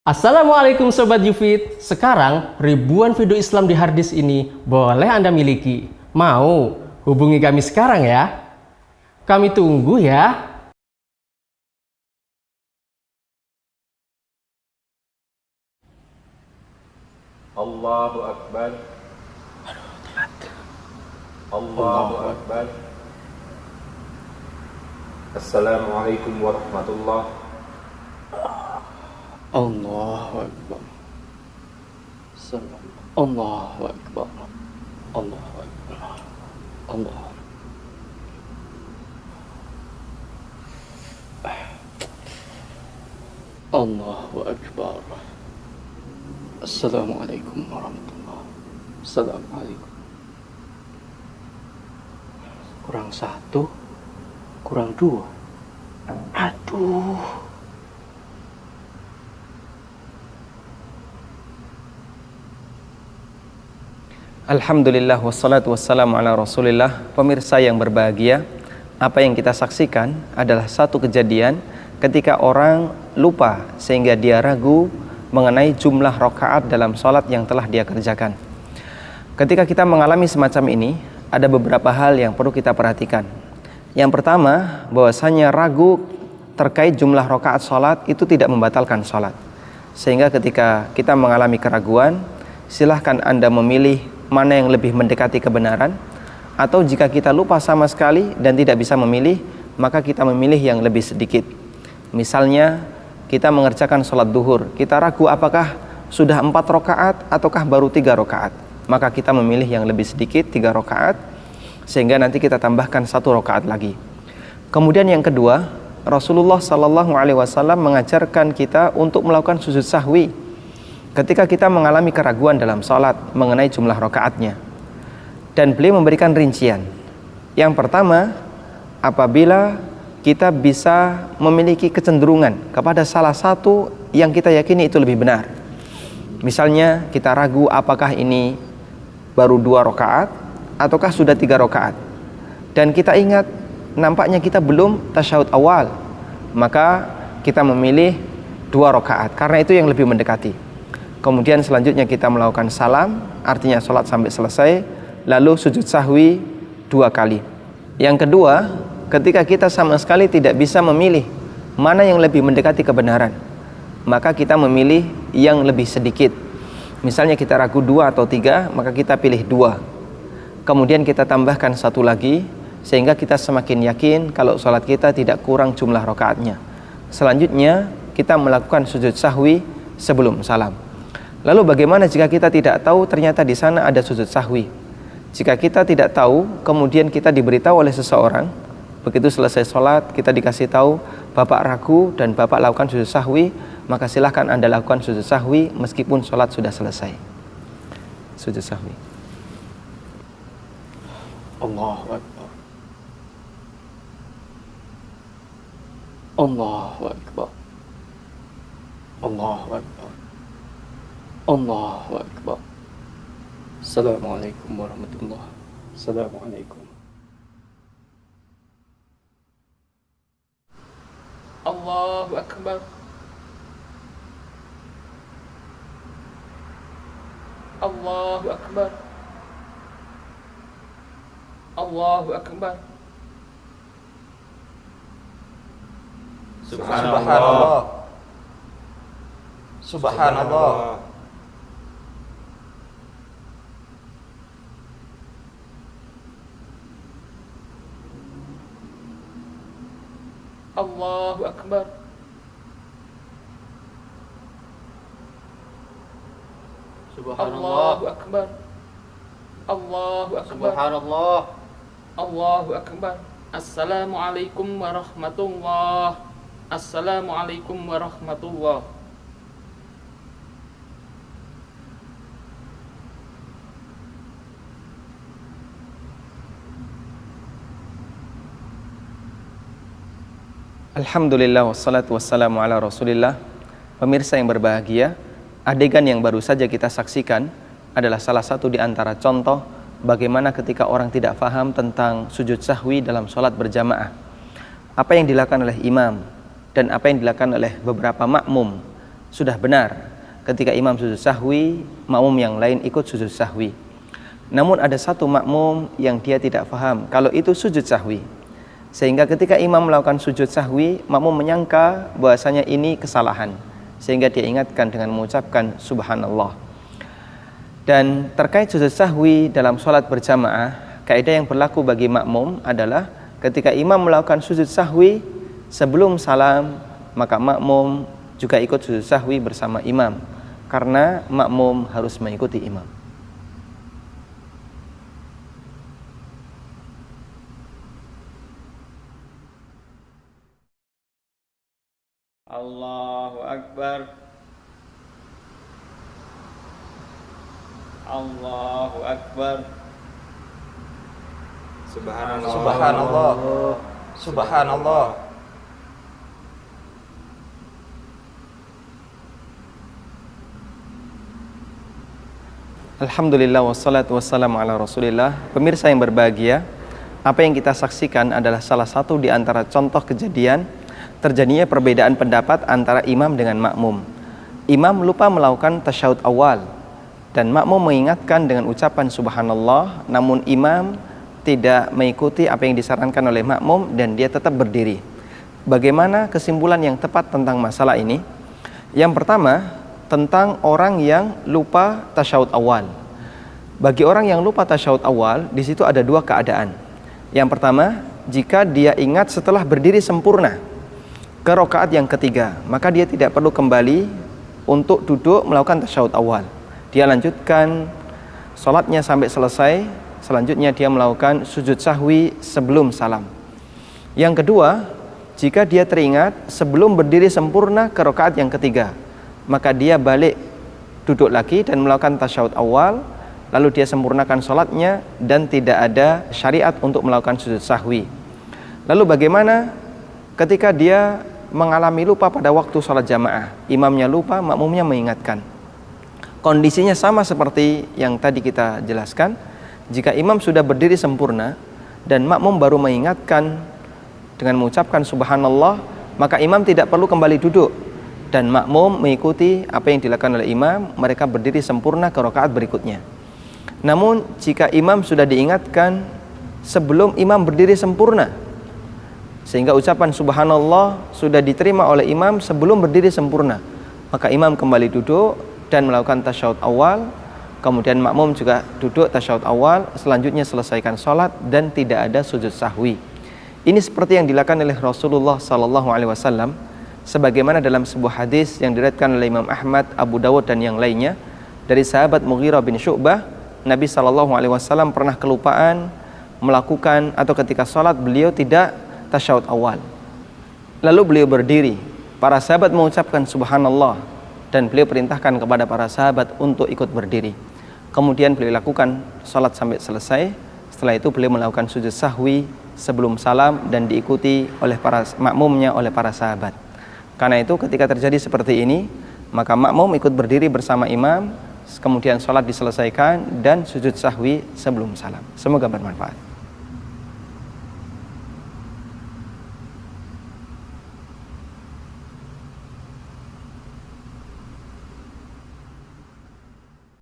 Assalamualaikum Sobat Yufid. Sekarang ribuan video Islam di harddisk ini boleh Anda miliki. Mau? Hubungi kami sekarang ya. Kami tunggu ya. Allahu Akbar. Allahu Akbar. Assalamualaikum warahmatullahi. Allahu Akbar. Allahu Akbar. Allahu Akbar. Allah. Allahu Akbar. Assalamualaikum warahmatullahi. Assalamualaikum. Kurang satu, kurang dua. Aduh. Alhamdulillah wassalatu wassalamu ala rasulillah. Pemirsa yang berbahagia, apa yang kita saksikan adalah satu kejadian ketika orang lupa sehingga dia ragu mengenai jumlah rakaat dalam sholat yang telah dia kerjakan. Ketika kita mengalami semacam ini, ada beberapa hal yang perlu kita perhatikan. Yang pertama, bahwasanya ragu terkait jumlah rakaat sholat itu tidak membatalkan sholat. Sehingga ketika kita mengalami keraguan, silahkan Anda memilih mana yang lebih mendekati kebenaran, atau jika kita lupa sama sekali dan tidak bisa memilih, maka kita memilih yang lebih sedikit. Misalnya kita mengerjakan sholat duhur, kita ragu apakah sudah 4 rakaat ataukah baru 3 rakaat, maka kita memilih yang lebih sedikit 3 rakaat, sehingga nanti kita tambahkan 1 rakaat lagi. Kemudian yang kedua, Rasulullah SAW mengajarkan kita untuk melakukan sujud sahwi ketika kita mengalami keraguan dalam sholat mengenai jumlah rakaatnya. Dan beliau memberikan rincian. Yang pertama, apabila kita bisa memiliki kecenderungan kepada salah satu yang kita yakini itu lebih benar. Misalnya kita ragu apakah ini baru 2 rakaat ataukah sudah 3 rakaat. Dan kita ingat nampaknya kita belum tasyahud awal, maka kita memilih 2 rakaat karena itu yang lebih mendekati. Kemudian selanjutnya kita melakukan salam, artinya sholat sampai selesai, lalu sujud sahwi 2 kali. Yang kedua, ketika kita sama sekali tidak bisa memilih mana yang lebih mendekati kebenaran, maka kita memilih yang lebih sedikit. Misalnya kita ragu 2 atau 3, maka kita pilih 2. Kemudian kita tambahkan 1 lagi, sehingga kita semakin yakin kalau sholat kita tidak kurang jumlah rakaatnya. Selanjutnya kita melakukan sujud sahwi sebelum salam. Lalu bagaimana jika kita tidak tahu ternyata di sana ada sujud sahwi? Jika kita tidak tahu, kemudian kita diberitahu oleh seseorang, begitu selesai sholat kita dikasih tahu, Bapak ragu dan Bapak lakukan sujud sahwi, maka silahkan Anda lakukan sujud sahwi meskipun sholat sudah selesai. Sujud sahwi. Allahu Akbar. Allahu Akbar. Allahu Akbar. Allahu Akbar. Assalamualaikum warahmatullahi. Assalamualaikum. Allahu Akbar. Allahu Akbar. Allahu Akbar. Subhanallah. Subhanallah. Allahu Akbar. Subhanallah. Allahu Akbar. Allahu Akbar. Subhanallah. Allahu Akbar. Assalamualaikum warahmatullahi. Assalamualaikum warahmatullahi. Alhamdulillah wassalatu wassalamu ala rasulillah. Pemirsa yang berbahagia, adegan yang baru saja kita saksikan adalah salah satu di antara contoh bagaimana ketika orang tidak paham tentang sujud sahwi dalam sholat berjamaah. Apa yang dilakukan oleh imam dan apa yang dilakukan oleh beberapa makmum sudah benar ketika imam sujud sahwi, makmum yang lain ikut sujud sahwi. Namun ada satu makmum yang dia tidak paham kalau itu sujud sahwi, sehingga ketika imam melakukan sujud sahwi, makmum menyangka bahwasanya ini kesalahan, sehingga dia ingatkan dengan mengucapkan subhanallah. Dan terkait sujud sahwi dalam sholat berjamaah, kaidah yang berlaku bagi makmum adalah ketika imam melakukan sujud sahwi sebelum salam, maka makmum juga ikut sujud sahwi bersama imam, karena makmum harus mengikuti imam. Allahu Akbar. Allahu Akbar. Subhanallah. Subhanallah. Subhanallah. Alhamdulillah wassalatu wassalamu ala rasulillah. Pemirsa yang berbahagia, apa yang kita saksikan adalah salah satu di antara contoh kejadian terjadinya perbedaan pendapat antara imam dengan makmum. Imam lupa melakukan tasyahud awal dan makmum mengingatkan dengan ucapan subhanallah, namun imam tidak mengikuti apa yang disarankan oleh makmum dan dia tetap berdiri. Bagaimana kesimpulan yang tepat tentang masalah ini? Yang pertama, tentang orang yang lupa tasyahud awal. Bagi orang yang lupa tasyahud awal, di situ ada dua keadaan. Yang pertama, jika dia ingat setelah berdiri sempurna ke rakaat yang ketiga, maka dia tidak perlu kembali untuk duduk melakukan tasyahud awal. Dia lanjutkan sholatnya sampai selesai. Selanjutnya dia melakukan sujud sahwi sebelum salam. Yang kedua, jika dia teringat sebelum berdiri sempurna ke rakaat yang ketiga, maka dia balik duduk lagi dan melakukan tasyahud awal, lalu dia sempurnakan sholatnya dan tidak ada syariat untuk melakukan sujud sahwi. Lalu bagaimana ketika dia mengalami lupa pada waktu sholat jamaah, imamnya lupa, makmumnya mengingatkan? Kondisinya sama seperti yang tadi kita jelaskan. Jika imam sudah berdiri sempurna dan makmum baru mengingatkan dengan mengucapkan subhanallah, maka imam tidak perlu kembali duduk dan makmum mengikuti apa yang dilakukan oleh imam, mereka berdiri sempurna ke rakaat berikutnya. Namun jika imam sudah diingatkan sebelum imam berdiri sempurna, sehingga ucapan subhanallah sudah diterima oleh imam sebelum berdiri sempurna, maka imam kembali duduk dan melakukan tasyahud awal, kemudian makmum juga duduk tasyahud awal, selanjutnya selesaikan sholat dan tidak ada sujud sahwi. Ini seperti yang dilakukan oleh Rasulullah SAW, sebagaimana dalam sebuah hadis yang diriwayatkan oleh Imam Ahmad, Abu Dawud dan yang lainnya dari sahabat Mughirah bin Syu'bah. Nabi SAW pernah kelupaan melakukan atau ketika sholat beliau tidak tasyahud awal, lalu beliau berdiri. Para sahabat mengucapkan subhanallah dan beliau perintahkan kepada para sahabat untuk ikut berdiri. Kemudian beliau lakukan sholat sampai selesai. Setelah itu beliau melakukan sujud sahwi sebelum salam dan diikuti oleh para makmumnya, oleh para sahabat. Karena itu ketika terjadi seperti ini, maka makmum ikut berdiri bersama imam, kemudian sholat diselesaikan dan sujud sahwi sebelum salam. Semoga bermanfaat.